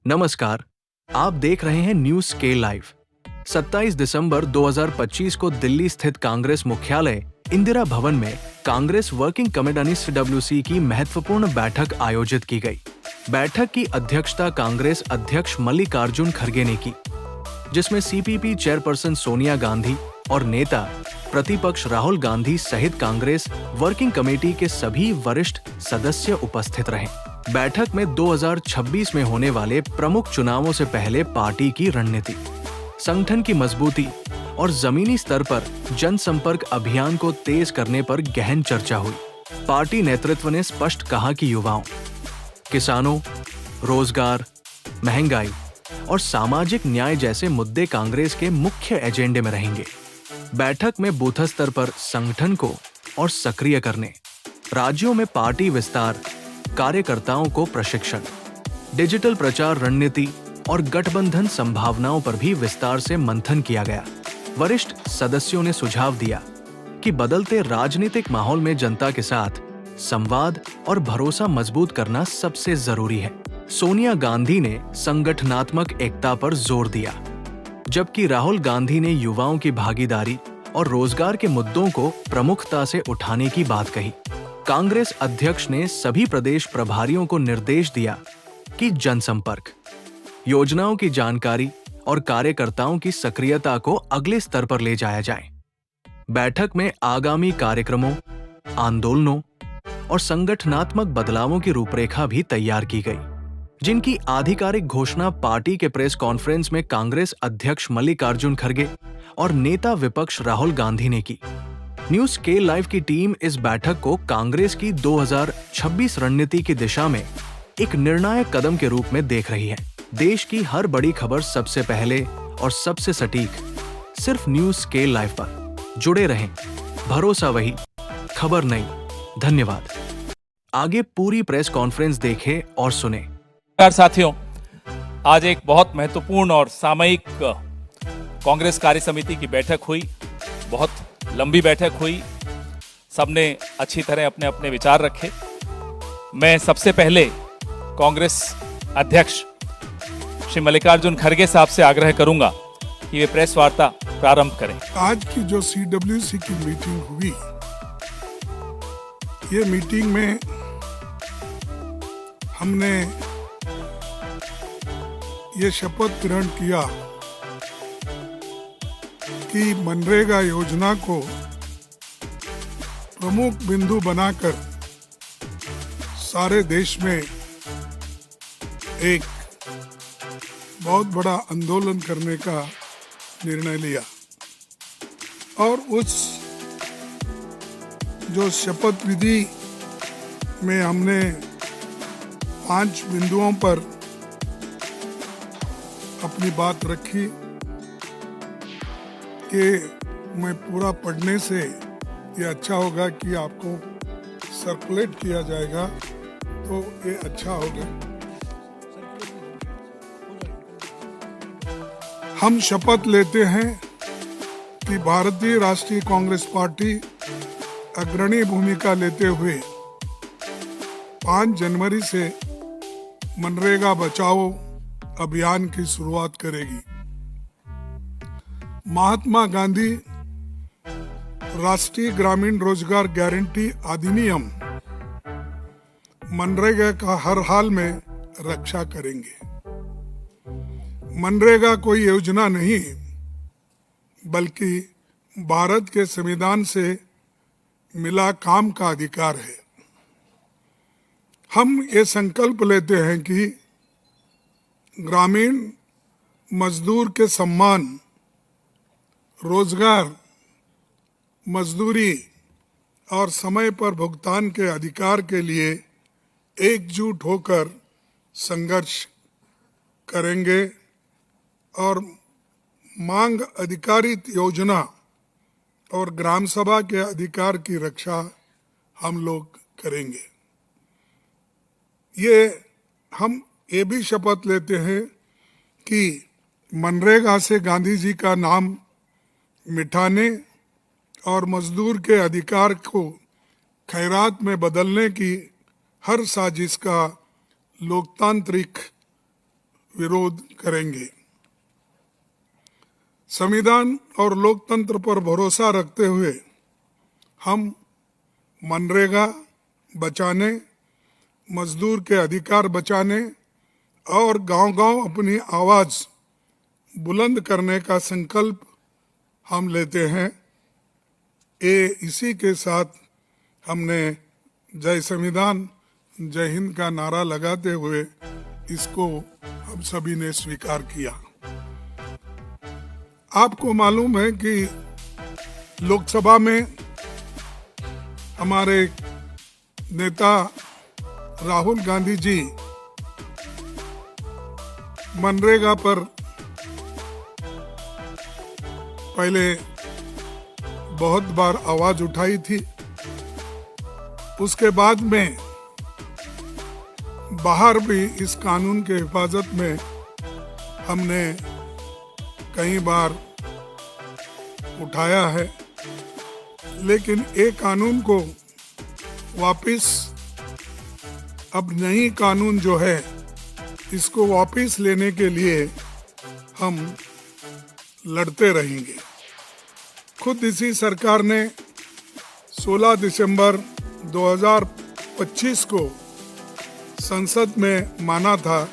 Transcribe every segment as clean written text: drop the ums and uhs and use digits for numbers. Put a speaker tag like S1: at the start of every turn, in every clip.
S1: नमस्कार, आप देख रहे हैं न्यूज स्केल लाइव। 27 दिसंबर 2025 को दिल्ली स्थित कांग्रेस मुख्यालय इंदिरा भवन में कांग्रेस वर्किंग कमेटी (CWC) की महत्वपूर्ण बैठक आयोजित की गई। बैठक की अध्यक्षता कांग्रेस अध्यक्ष मल्लिकार्जुन खड़गे ने की, जिसमें CPP चेयरपर्सन सोनिया गांधी और नेता प्रतिपक्ष राहुल गांधी सहित कांग्रेस वर्किंग कमेटी के सभी वरिष्ठ सदस्य उपस्थित रहे। बैठक में 2026 में होने वाले प्रमुख चुनावों से पहले पार्टी की रणनीति, संगठन की मजबूती और जमीनी स्तर पर जनसंपर्क अभियान को तेज करने पर गहन चर्चा हुई। पार्टी नेतृत्व ने स्पष्ट कहा कि युवाओं, किसानों, रोजगार, महंगाई और सामाजिक न्याय जैसे मुद्दे कांग्रेस के मुख्य एजेंडे में रहेंगे। बैठक में बूथ स्तर पर संगठन को और सक्रिय करने, राज्यों में पार्टी विस्तार, कार्यकर्ताओं को प्रशिक्षण, डिजिटल प्रचार रणनीति और गठबंधन संभावनाओं पर भी विस्तार से मंथन किया गया। वरिष्ठ सदस्यों ने सुझाव दिया कि बदलते राजनीतिक माहौल में जनता के साथ संवाद और भरोसा मजबूत करना सबसे जरूरी है। सोनिया गांधी ने संगठनात्मक एकता पर जोर दिया, जबकि राहुल गांधी ने युवाओं की भागीदारी और रोजगार के मुद्दों को प्रमुखता से उठाने की बात कही। कांग्रेस अध्यक्ष ने सभी प्रदेश प्रभारियों को निर्देश दिया कि जनसंपर्क, योजनाओं की जानकारी और कार्यकर्ताओं की सक्रियता को अगले स्तर पर ले जाया जाए। बैठक में आगामी कार्यक्रमों, आंदोलनों और संगठनात्मक बदलावों की रूपरेखा भी तैयार की गई, जिनकी आधिकारिक घोषणा पार्टी के प्रेस कॉन्फ्रेंस में कांग्रेस अध्यक्ष मल्लिकार्जुन खड़गे और नेता विपक्ष राहुल गांधी ने की। न्यूज स्केल लाइव की टीम इस बैठक को कांग्रेस की 2026 रणनीति की दिशा में एक निर्णायक कदम के रूप में देख रही है। देश की हर बड़ी खबर सबसे पहले और सबसे सटीक सिर्फ न्यूज स्केल लाइव पर। जुड़े रहें, भरोसा वही, खबर नहीं। धन्यवाद। आगे पूरी प्रेस कॉन्फ्रेंस देखें और सुने।
S2: नमस्कार साथियों, आज एक बहुत महत्वपूर्ण और सामयिक कांग्रेस कार्य समिति की बैठक हुई। बहुत लंबी बैठक हुई, सबने अच्छी तरह अपने अपने विचार रखे। मैं सबसे पहले कांग्रेस अध्यक्ष श्री मल्लिकार्जुन खड़गे साहब से आग्रह करूंगा कि वे प्रेस वार्ता प्रारंभ करें।
S3: आज की जो CWC की मीटिंग हुई, ये मीटिंग में हमने ये शपथ ग्रहण किया कि मनरेगा योजना को प्रमुख बिंदु बनाकर सारे देश में एक बहुत बड़ा आंदोलन करने का निर्णय लिया और उस जो शपथ विधि में हमने 5 बिंदुओं पर अपनी बात रखी कि मैं पूरा पढ़ने से ये अच्छा होगा कि आपको सर्कुलेट किया जाएगा, तो ये अच्छा होगा। हम शपथ लेते हैं कि भारतीय राष्ट्रीय कांग्रेस पार्टी अग्रणी भूमिका लेते हुए 5 जनवरी से मनरेगा बचाओ अभियान की शुरुआत करेगी। महात्मा गांधी राष्ट्रीय ग्रामीण रोजगार गारंटी अधिनियम मनरेगा का हर हाल में रक्षा करेंगे। मनरेगा कोई योजना नहीं, बल्कि भारत के संविधान से मिला काम का अधिकार है। हम ये संकल्प लेते हैं कि ग्रामीण मजदूर के सम्मान, रोजगार, मजदूरी और समय पर भुगतान के अधिकार के लिए एकजुट होकर संघर्ष करेंगे और मांग आधारित योजना और ग्राम सभा के अधिकार की रक्षा हम लोग करेंगे। हम ये भी शपथ लेते हैं कि मनरेगा से गांधी जी का नाम मिटाने और मजदूर के अधिकार को खैरात में बदलने की हर साजिश का लोकतांत्रिक विरोध करेंगे। संविधान और लोकतंत्र पर भरोसा रखते हुए हम मनरेगा बचाने, मजदूर के अधिकार बचाने और गांव-गांव अपनी आवाज बुलंद करने का संकल्प हम लेते हैं। इसी के साथ हमने जय संविधान जय हिंद का नारा लगाते हुए इसको हम सभी ने स्वीकार किया। आपको मालूम है कि लोकसभा में हमारे नेता राहुल गांधी जी मनरेगा पर पहले बहुत बार आवाज उठाई थी। उसके बाद में बाहर भी इस कानून के हिफाजत में हमने कई बार उठाया है, लेकिन एक कानून को वापस, अब नई कानून जो है इसको वापस लेने के लिए हम लड़ते रहेंगे। खुद इसी सरकार ने 16 दिसंबर 2025 को संसद में माना था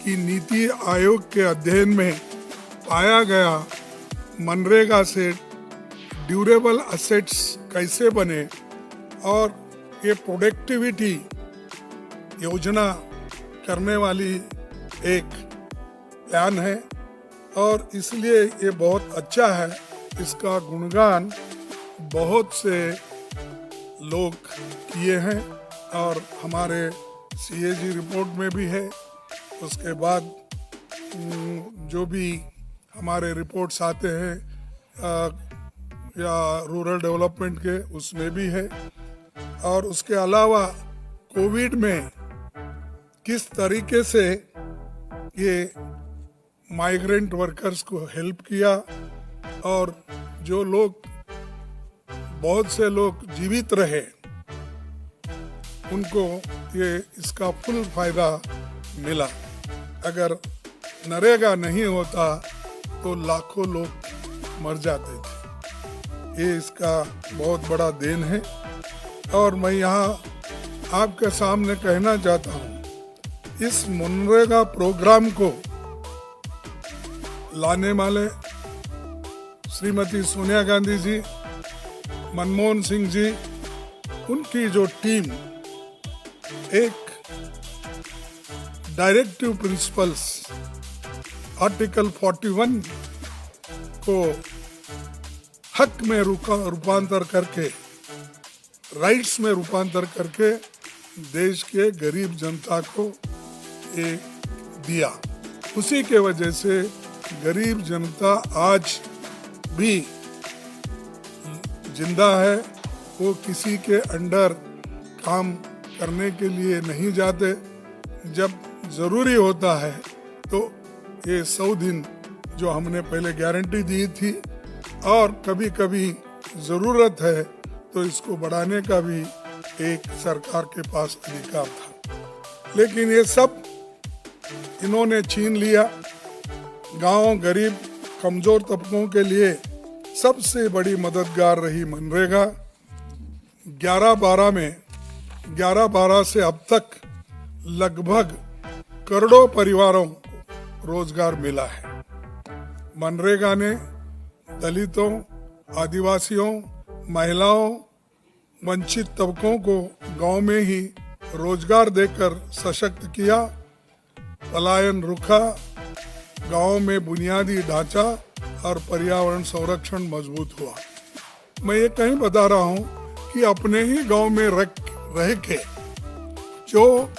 S3: कि नीति आयोग के अध्ययन में पाया गया मनरेगा से ड्यूरेबल असेट्स कैसे बने और ये प्रोडक्टिविटी योजना करने वाली एक प्लान है और इसलिए ये बहुत अच्छा है। इसका गुणगान बहुत से लोग किए हैं और हमारे CAG रिपोर्ट में भी है। उसके बाद जो भी हमारे रिपोर्ट्स आते हैं या रूरल डेवलपमेंट के, उसमें भी है। और उसके अलावा कोविड में किस तरीके से ये माइग्रेंट वर्कर्स को हेल्प किया और जो लोग, बहुत से लोग जीवित रहे, उनको ये इसका फुल फायदा मिला। अगर नरेगा नहीं होता तो लाखों लोग मर जाते थे। ये इसका बहुत बड़ा देन है और मैं यहाँ आपके सामने कहना चाहता हूँ, इस मनरेगा प्रोग्राम को लाने वाले श्रीमती सोनिया गांधी जी, मनमोहन सिंह जी, उनकी जो टीम एक डायरेक्टिव प्रिंसिपल्स आर्टिकल 41 को हक में रूपांतर करके, राइट्स में रूपांतर करके देश के गरीब जनता को ये दिया। उसी के वजह से गरीब जनता आज भी जिंदा है। वो किसी के अंडर काम करने के लिए नहीं जाते। जब जरूरी होता है तो ये 100 दिन जो हमने पहले गारंटी दी थी, और कभी कभी जरूरत है तो इसको बढ़ाने का भी एक सरकार के पास अधिकार था, लेकिन ये सब इन्होंने छीन लिया। गांव, गरीब, कमजोर तबकों के लिए सबसे बड़ी मददगार रही मनरेगा। 11-12 से अब तक लगभग करोड़ों परिवारों को रोजगार मिला है। मनरेगा ने दलितों, आदिवासियों, महिलाओं, वंचित तबकों को गांव में ही रोजगार देकर सशक्त किया, पलायन रुका, गांव में बुनियादी ढांचा और पर्यावरण संरक्षण मजबूत हुआ। मैं ये कहीं बता रहा हूँ कि अपने ही गांव में रह के जो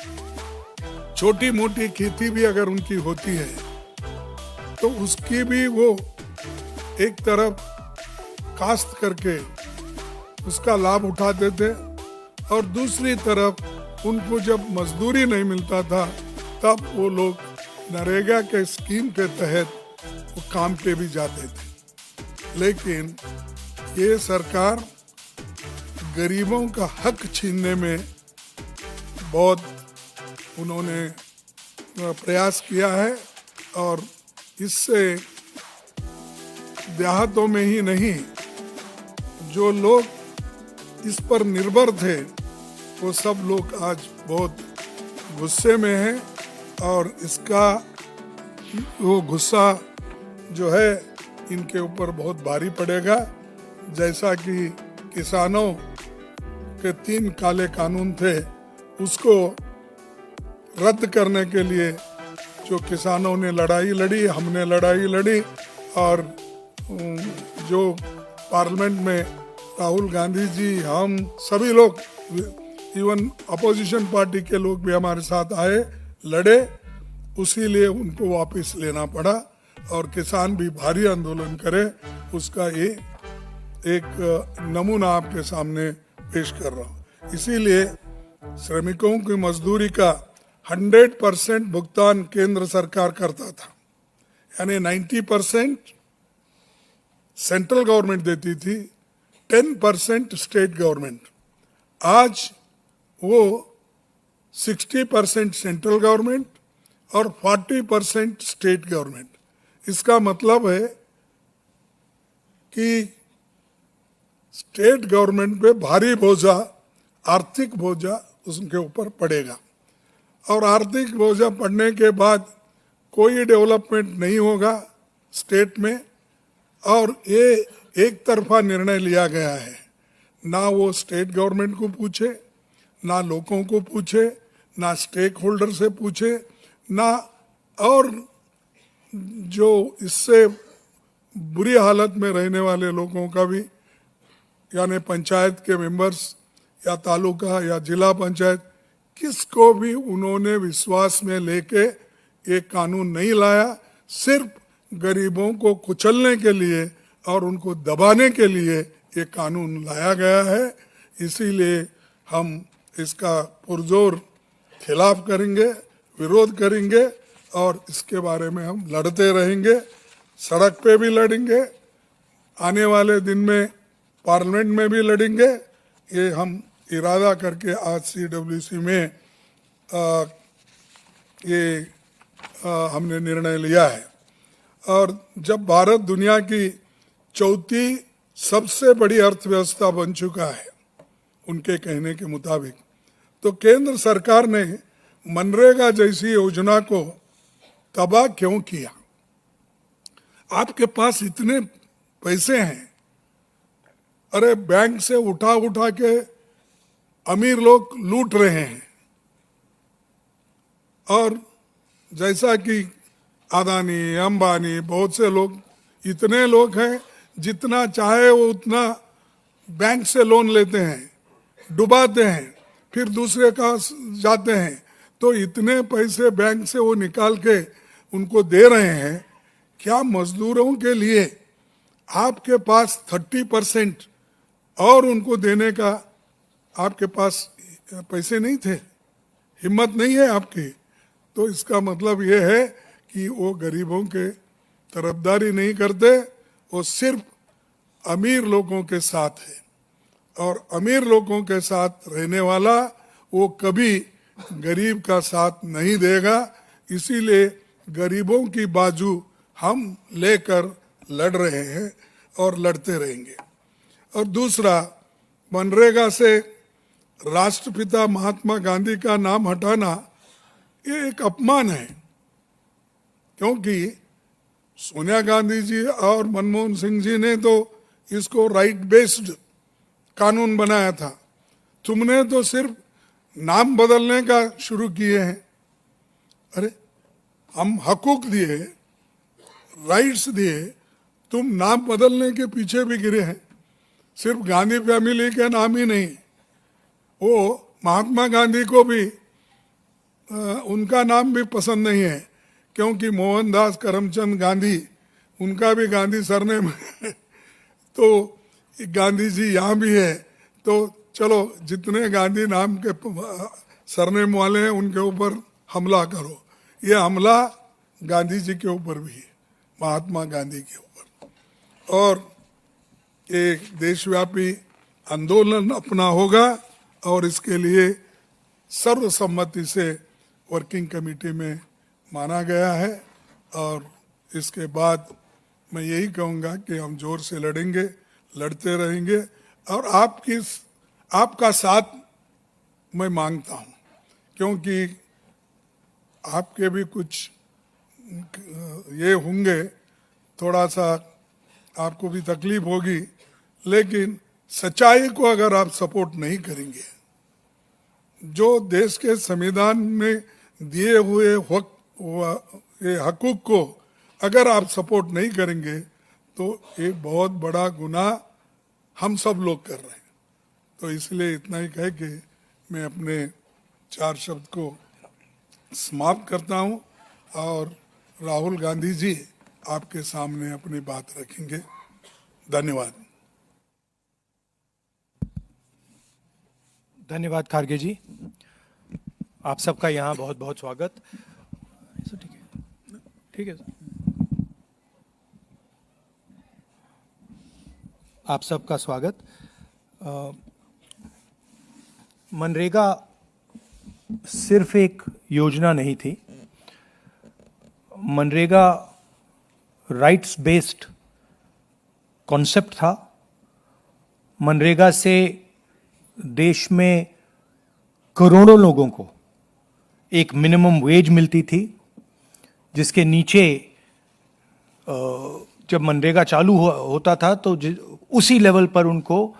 S3: छोटी मोटी खेती भी अगर उनकी होती है तो उसकी भी वो एक तरफ काश्त करके उसका लाभ उठाते थे, और दूसरी तरफ उनको जब मजदूरी नहीं मिलता था तब वो लोग नरेगा के स्कीम के तहत वो काम पे भी जाते थे। लेकिन ये सरकार गरीबों का हक छीनने में बहुत उन्होंने प्रयास किया है और इससे देहातों में ही नहीं, जो लोग इस पर निर्भर थे वो सब लोग आज बहुत गुस्से में हैं, और इसका वो गुस्सा जो है इनके ऊपर बहुत भारी पड़ेगा। जैसा कि किसानों के 3 काले कानून थे उसको रद्द करने के लिए जो किसानों ने लड़ाई लड़ी, हमने लड़ाई लड़ी, और जो पार्लियामेंट में राहुल गांधी जी, हम सभी लोग, इवन अपोजिशन पार्टी के लोग भी हमारे साथ आए, लड़े, उसी लिए उनको वापस लेना पड़ा और किसान भी भारी आंदोलन करे। उसका ये एक नमूना आपके सामने पेश कर रहा हूँ। इसीलिए श्रमिकों की मजदूरी का 100% भुगतान केंद्र सरकार करता था, यानी 90% सेंट्रल गवर्नमेंट देती थी, 10% स्टेट गवर्नमेंट। आज वो 60% सेंट्रल गवर्नमेंट और 40% स्टेट गवर्नमेंट। इसका मतलब है कि स्टेट गवर्नमेंट पे भारी बोझा, आर्थिक बोझा उसके ऊपर पड़ेगा, और आर्थिक बोझा पड़ने के बाद कोई डेवलपमेंट नहीं होगा स्टेट में। और ये एक तरफा निर्णय लिया गया है, ना वो स्टेट गवर्नमेंट को पूछे, ना लोगों को पूछे, ना स्टेक होल्डर से पूछे, ना और जो इससे बुरी हालत में रहने वाले लोगों का भी, यानी पंचायत के मेंबर्स या तालुका या जिला पंचायत, किसको भी उन्होंने विश्वास में लेके ये कानून नहीं लाया। सिर्फ गरीबों को कुचलने के लिए और उनको दबाने के लिए ये कानून लाया गया है। इसीलिए हम इसका पुरजोर खिलाफ करेंगे, विरोध करेंगे, और इसके बारे में हम लड़ते रहेंगे, सड़क पे भी लड़ेंगे, आने वाले दिन में पार्लियामेंट में भी लड़ेंगे। ये हम इरादा करके आज CWC में हमने निर्णय लिया है। और जब भारत दुनिया की 4थी सबसे बड़ी अर्थव्यवस्था बन चुका है उनके कहने के मुताबिक, तो केंद्र सरकार ने मनरेगा जैसी योजना को तबाह क्यों किया? आपके पास इतने पैसे हैं, अरे बैंक से उठा उठा के अमीर लोग लूट रहे हैं, और जैसा कि अदानी, अंबानी, बहुत से लोग, इतने लोग हैं, जितना चाहे वो उतना बैंक से लोन लेते हैं, डुबाते हैं, फिर दूसरे का जाते हैं, तो इतने पैसे बैंक से वो निकाल के उनको दे रहे हैं। क्या मजदूरों के लिए आपके पास 30% और उनको देने का आपके पास पैसे नहीं थे, हिम्मत नहीं है आपकी? तो इसका मतलब ये है कि वो गरीबों के तरफदारी नहीं करते, वो सिर्फ अमीर लोगों के साथ है, और अमीर लोगों के साथ रहने वाला वो कभी गरीब का साथ नहीं देगा। इसीलिए गरीबों की बाजू हम लेकर लड़ रहे हैं और लड़ते रहेंगे। और दूसरा, मनरेगा से राष्ट्रपिता महात्मा गांधी का नाम हटाना ये एक अपमान है, क्योंकि सोनिया गांधी जी और मनमोहन सिंह जी ने तो इसको राइट बेस्ड कानून बनाया था, तुमने तो सिर्फ नाम बदलने का शुरू किए हैं। अरे हम हकूक दिए, राइट्स दिए, तुम नाम बदलने के पीछे भी गिरे हैं। सिर्फ गांधी फैमिली के नाम ही नहीं, वो महात्मा गांधी को भी उनका नाम भी पसंद नहीं है, क्योंकि मोहनदास करमचंद गांधी, उनका भी गांधी सरनेम है, तो गांधी जी यहाँ भी है। तो चलो, जितने गांधी नाम के सरनेम वाले हैं उनके ऊपर हमला करो। ये हमला गांधी जी के ऊपर भी है, महात्मा गांधी के ऊपर। और एक देशव्यापी आंदोलन अपना होगा, और इसके लिए सर्वसम्मति से वर्किंग कमेटी में माना गया है। और इसके बाद मैं यही कहूँगा कि हम जोर से लड़ेंगे, लड़ते रहेंगे और आपका साथ मैं मांगता हूँ, क्योंकि आपके भी कुछ ये होंगे, थोड़ा सा आपको भी तकलीफ होगी, लेकिन सच्चाई को अगर आप सपोर्ट नहीं करेंगे, जो देश के संविधान में दिए हुए हकूक को अगर आप सपोर्ट नहीं करेंगे, तो एक बहुत बड़ा गुनाह हम सब लोग कर रहे हैं। तो इसलिए इतना ही कह के मैं अपने 4 शब्द को समाप्त करता हूँ और राहुल गांधी जी आपके सामने अपनी बात रखेंगे। धन्यवाद।
S4: धन्यवाद खारगे जी, आप सबका यहाँ बहुत बहुत स्वागत। ठीक है, ठीक है सर। आप सबका स्वागत। मनरेगा सिर्फ एक योजना नहीं थी, मनरेगा राइट्स बेस्ड कॉन्सेप्ट था। मनरेगा से देश में करोड़ों लोगों को एक मिनिमम वेज मिलती थी, जिसके नीचे जब मनरेगा चालू होता था तो उसी लेवल पर उनको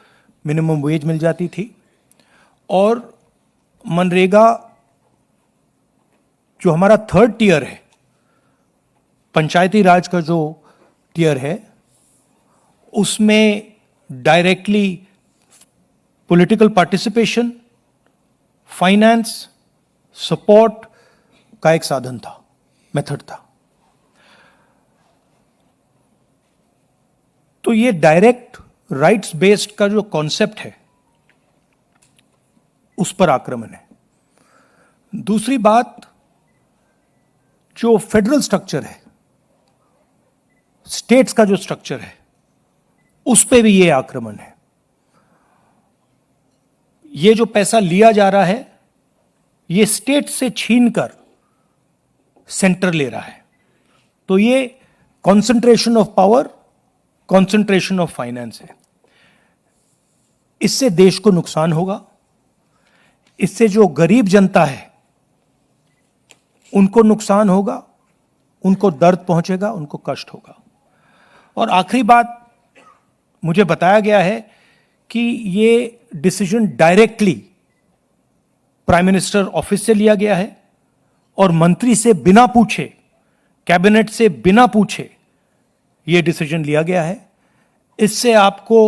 S4: मिनिमम वेज मिल जाती थी। और मनरेगा जो हमारा 3rd टियर है, पंचायती राज का जो टियर है, उसमें directly political participation, finance, support का एक साधन था, मेथड था। तो ये डायरेक्ट राइट्स बेस्ड का जो कॉन्सेप्ट है, उस पर आक्रमण है। दूसरी बात, जो फेडरल स्ट्रक्चर है, स्टेट्स का जो स्ट्रक्चर है, उस पे भी ये आक्रमण है। ये जो पैसा लिया जा रहा है, ये स्टेट से छीनकर सेंटर ले रहा है। तो ये concentration of power, concentration of finance है। इससे देश को नुकसान होगा, इससे जो गरीब जनता है उनको नुकसान होगा, उनको दर्द पहुंचेगा, उनको कष्ट होगा। और आखिरी बात, मुझे बताया गया है कि ये decision directly prime minister office से लिया गया है और मंत्री से बिना पूछे, कैबिनेट से बिना पूछे ये डिसीजन लिया गया है। इससे आपको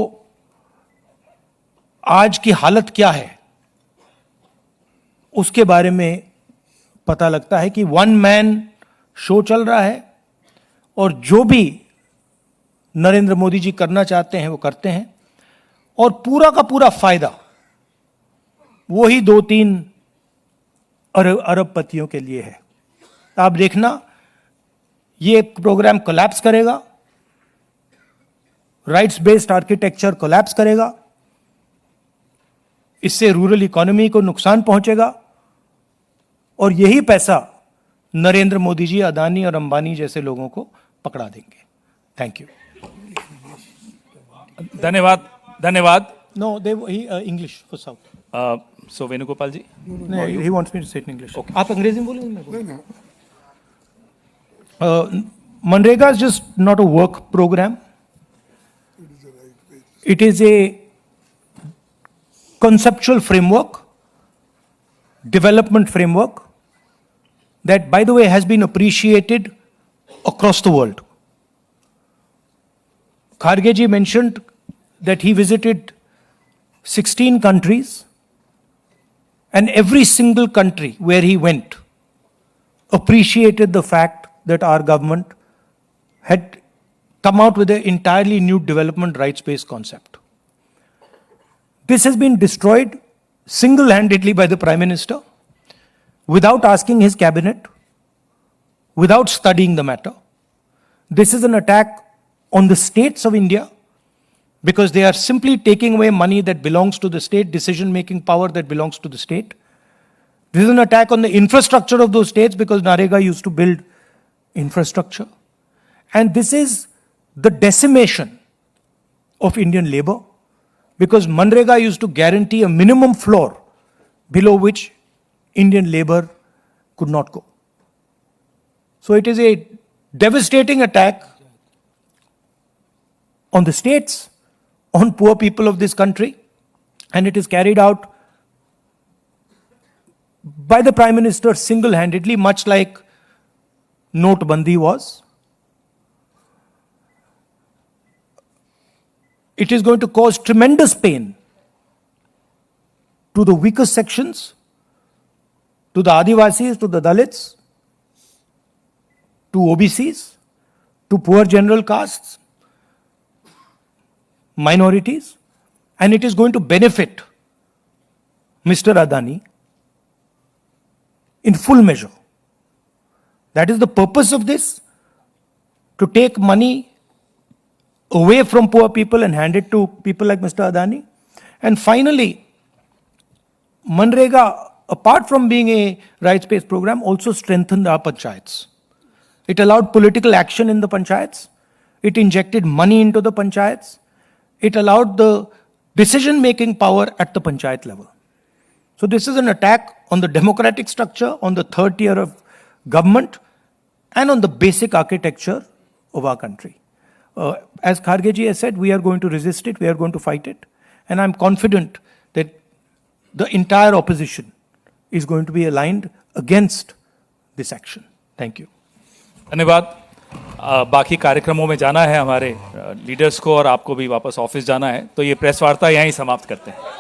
S4: आज की हालत क्या है उसके बारे में पता लगता है कि 1 मैन शो चल रहा है और जो भी नरेंद्र मोदी जी करना चाहते हैं वो करते हैं, और पूरा का पूरा फायदा वही 2-3 अरबपतियों के लिए है। आप देखना, ये प्रोग्राम कोलैप्स करेगा, राइट्स बेस्ड आर्किटेक्चर कोलैप्स करेगा, इससे रूरल इकोनॉमी को नुकसान पहुंचेगा और यही पैसा नरेंद्र मोदी जी, अदानी और अंबानी जैसे लोगों को पकड़ा देंगे। Thank you.
S2: धन्यवाद, धन्यवाद।
S4: No, they English for south.
S2: So Venugopal ji,
S4: he wants me to say in English. आप अंग्रेजी में बोलेंगे? MNREGA is just not a work programme, it is a conceptual framework, development framework that, by the way, has been appreciated across the world. Kharge ji mentioned that he visited 16 countries, and every single country where he went appreciated the fact that our government had come out with an entirely new development rights-based concept. This has been destroyed single-handedly by the Prime Minister without asking his cabinet, without studying the matter. This is an attack on the states of India because they are simply taking away money that belongs to the state, decision-making power that belongs to the state. This is an attack on the infrastructure of those states because Narega used to build infrastructure. And this is the decimation of Indian labor, because Manrega used to guarantee a minimum floor below which Indian labor could not go. So it is a devastating attack on the states, on poor people of this country, and it is carried out by the Prime Minister single-handedly, much like Notbandi was. It is going to cause tremendous pain to the weakest sections, to the Adivasis, to the Dalits, to OBCs, to poor general castes, minorities, and it is going to benefit Mr. Adani in full measure. That is the purpose of this, to take money away from poor people and hand it to people like Mr. Adani. And finally, Manrega, apart from being a rights-based program, also strengthened our panchayats. It allowed political action in the panchayats. It injected money into the panchayats. It allowed the decision-making power at the panchayat level. So this is an attack on the democratic structure, on the third tier of government, and on the basic architecture of our country. As Kharge ji has said, we are going to resist it, we are going to fight it, and I'm confident that the entire opposition is going to be aligned against this action. Thank you.
S2: धन्यवाद। बाकी कार्यक्रमों में जाना है हमारे leaders को और आपको भी वापस ऑफिस जाना है, तो ये प्रेस वार्ता यहीं समाप्त करते हैं।